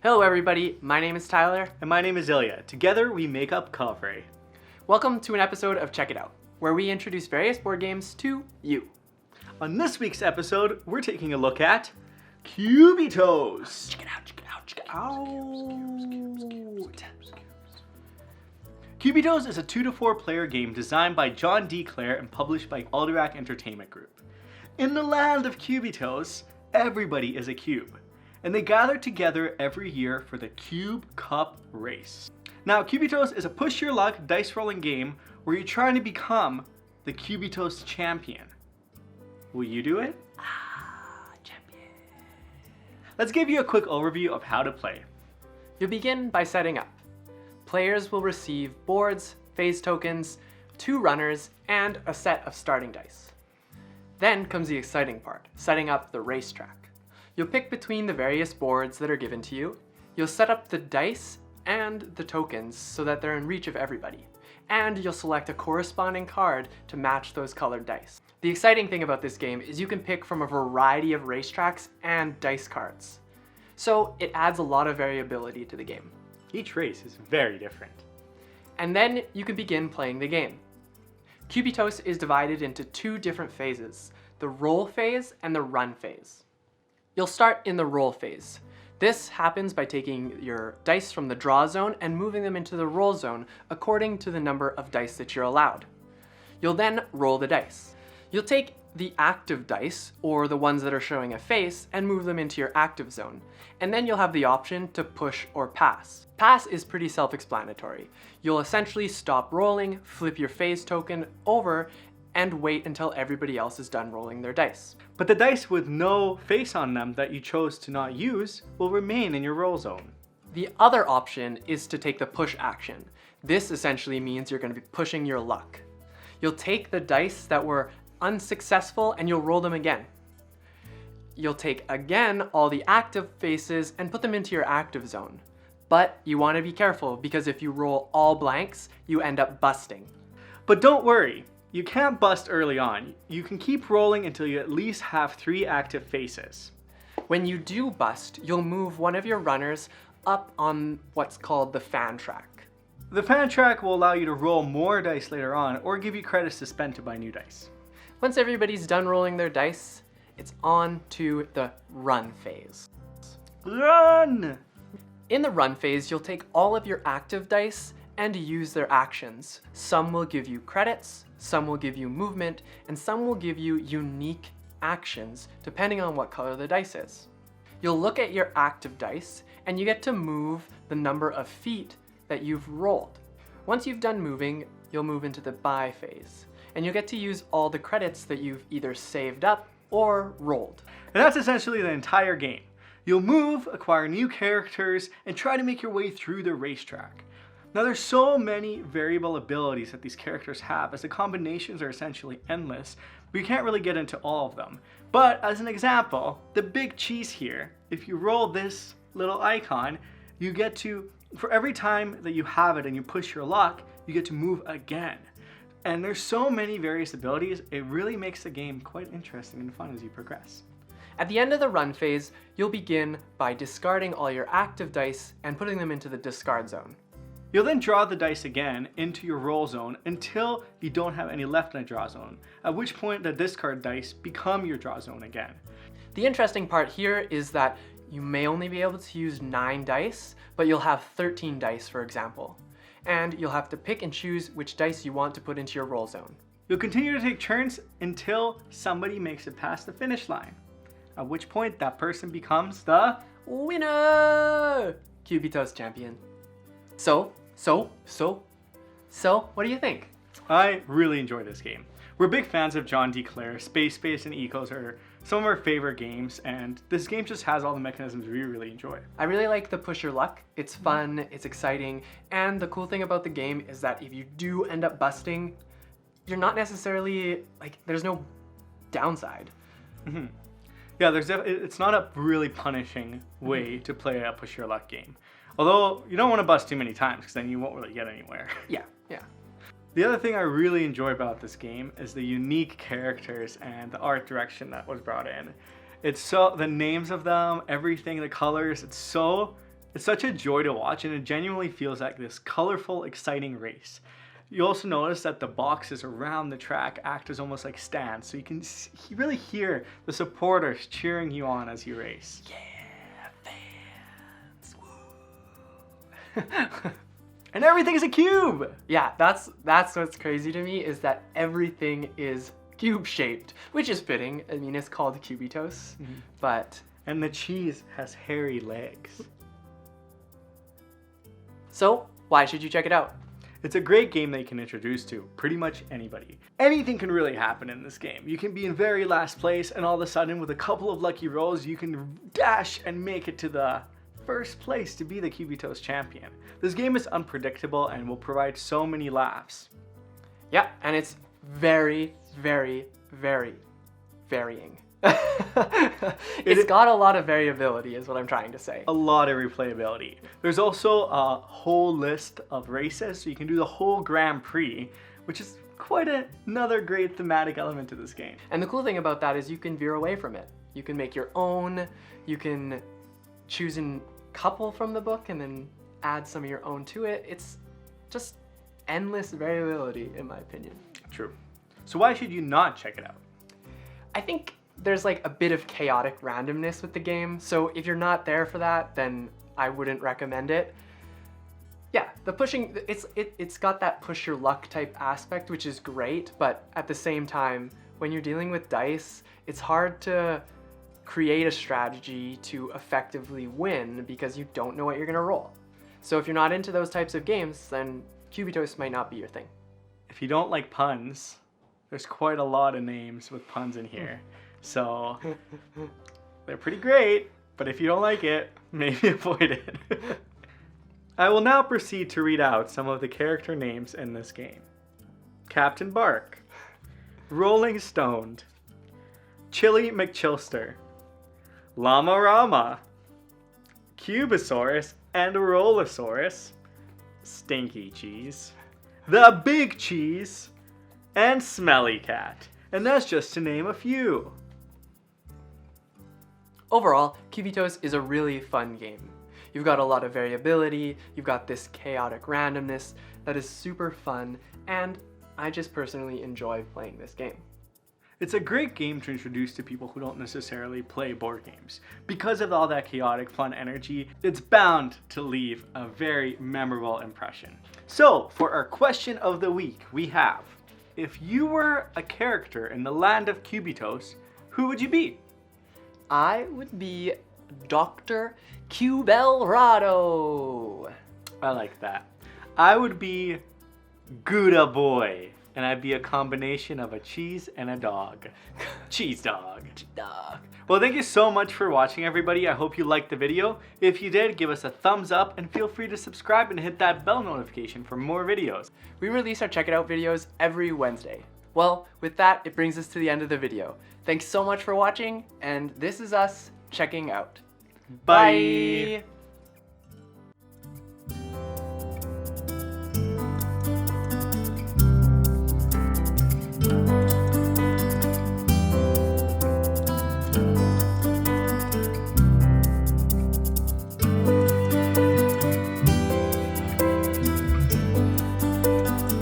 Hello everybody, my name is Tyler. And my name is Ilya. Together we make up kovray. Welcome to an episode of Check It Out, where we introduce various board games to you. On this week's episode, we're taking a look at Cubitos. Check it out, check it out, check it out. Cubitos is a 2 to 4 player game designed by John D. Clare and published by Alderac Entertainment Group. In the land of Cubitos, everybody is a cube, and they gather together every year for the Cube Cup race. Now, Cubitos is a push your luck dice rolling game where you're trying to become the Cubitos Champion. Will you do it? Champion. Let's give you a quick overview of how to play. You'll begin by setting up. Players will receive boards, phase tokens, 2 runners, and a set of starting dice. Then comes the exciting part, setting up the racetrack. You'll pick between the various boards that are given to you. You'll set up the dice and the tokens so that they're in reach of everybody. And you'll select a corresponding card to match those colored dice. The exciting thing about this game is you can pick from a variety of racetracks and dice cards. So it adds a lot of variability to the game. Each race is very different. And then you can begin playing the game. Cubitos is divided into 2 different phases, the roll phase and the run phase. You'll start in the roll phase. This happens by taking your dice from the draw zone and moving them into the roll zone according to the number of dice that you're allowed. You'll then roll the dice. You'll take the active dice, or the ones that are showing a face, and move them into your active zone. And then you'll have the option to push or pass. Pass is pretty self-explanatory. You'll essentially stop rolling, flip your phase token over, and wait until everybody else is done rolling their dice. But the dice with no face on them that you chose to not use will remain in your roll zone. The other option is to take the push action. This essentially means you're going to be pushing your luck. You'll take the dice that were unsuccessful and you'll roll them again. You'll take again all the active faces and put them into your active zone. But you want to be careful because if you roll all blanks, you end up busting. But don't worry, you can't bust early on. You can keep rolling until you at least have 3 active faces. When you do bust, you'll move one of your runners up on what's called the fan track. The fan track will allow you to roll more dice later on or give you credits to spend to buy new dice. Once everybody's done rolling their dice, it's on to the run phase. Run! In the run phase, you'll take all of your active dice and use their actions. Some will give you credits, some will give you movement, and some will give you unique actions depending on what color the dice is. You'll look at your active dice and you get to move the number of feet that you've rolled. Once you've done moving, you'll move into the buy phase. And you'll get to use all the credits that you've either saved up or rolled. And that's essentially the entire game. You'll move, acquire new characters, and try to make your way through the racetrack. Now there's so many variable abilities that these characters have, as the combinations are essentially endless, but you can't really get into all of them. But as an example, the big cheese here, if you roll this little icon, you get to, for every time that you have it and you push your luck, you get to move again. And there's so many various abilities, it really makes the game quite interesting and fun as you progress. At the end of the run phase, you'll begin by discarding all your active dice and putting them into the discard zone. You'll then draw the dice again into your roll zone until you don't have any left in a draw zone, at which point the discard dice become your draw zone again. The interesting part here is that you may only be able to use 9 dice, but you'll have 13 dice, for example. And you'll have to pick and choose which dice you want to put into your roll zone. You'll continue to take turns until somebody makes it past the finish line, at which point that person becomes the winner! Cubitos Champion. So, what do you think? I really enjoy this game. We're big fans of John D. Clare. Space and Ecos are some of our favorite games, and this game just has all the mechanisms we really enjoy. I really like the push your luck. It's fun, it's exciting, and the cool thing about the game is that if you do end up busting, you're not necessarily, there's no downside. Mm-hmm. Yeah, it's not a really punishing way to play a push your luck game. Although, you don't want to bust too many times, because then you won't really get anywhere. Yeah. The other thing I really enjoy about this game is the unique characters and the art direction that was brought in. It's so, the names of them, everything, the colors, it's so It's such a joy to watch, and it genuinely feels like this colorful, exciting race. You also notice that the boxes around the track act as almost like stands, so you can really hear the supporters cheering you on as you race. Yeah, fans, woo. And everything's a cube! Yeah, that's what's crazy to me, is that everything is cube-shaped, which is fitting. I mean, it's called Cubitos, but... And the cheese has hairy legs. So, why should you check it out? It's a great game that you can introduce to pretty much anybody. Anything can really happen in this game. You can be in very last place, and all of a sudden, with a couple of lucky rolls, you can dash and make it to the first place to be the Cubitos Champion. This game is unpredictable and will provide so many laughs. Yeah, and it's very, very, very varying. It's got a lot of variability, is what I'm trying to say. A lot of replayability. There's also a whole list of races, so you can do the whole Grand Prix, which is quite another great thematic element to this game. And the cool thing about that is you can veer away from it. You can make your own, you can choose a couple from the book and then add some of your own to it. It's just endless variability, in my opinion. True. So why should you not check it out? I think there's like a bit of chaotic randomness with the game, so if you're not there for that, then I wouldn't recommend it. Yeah, the pushing, it's got that push your luck type aspect, which is great, but at the same time, when you're dealing with dice, it's hard to create a strategy to effectively win because you don't know what you're gonna roll. So if you're not into those types of games, then Cubitos might not be your thing. If you don't like puns, there's quite a lot of names with puns in here. So they're pretty great, but if you don't like it, maybe avoid it. I will now proceed to read out some of the character names in this game. Captain Bark, Rolling Stoned, Chili McChilster, Llama Rama, Cubosaurus and Rollosaurus, Stinky Cheese, The Big Cheese, and Smelly Cat. And that's just to name a few. Overall, Cubitos is a really fun game. You've got a lot of variability, you've got this chaotic randomness that is super fun, and I just personally enjoy playing this game. It's a great game to introduce to people who don't necessarily play board games. Because of all that chaotic fun energy, it's bound to leave a very memorable impression. So, for our question of the week, we have, if you were a character in the land of Cubitos, who would you be? I would be Dr. Cubelrado. I like that. I would be Gouda Boy, and I'd be a combination of a cheese and a dog. Cheese dog. Dog. Well, thank you so much for watching, everybody. I hope you liked the video. If you did, give us a thumbs up and feel free to subscribe and hit that bell notification for more videos. We release our Check It Out videos every Wednesday. Well, with that, it brings us to the end of the video. Thanks so much for watching, and this is us checking out. Bye. Bye.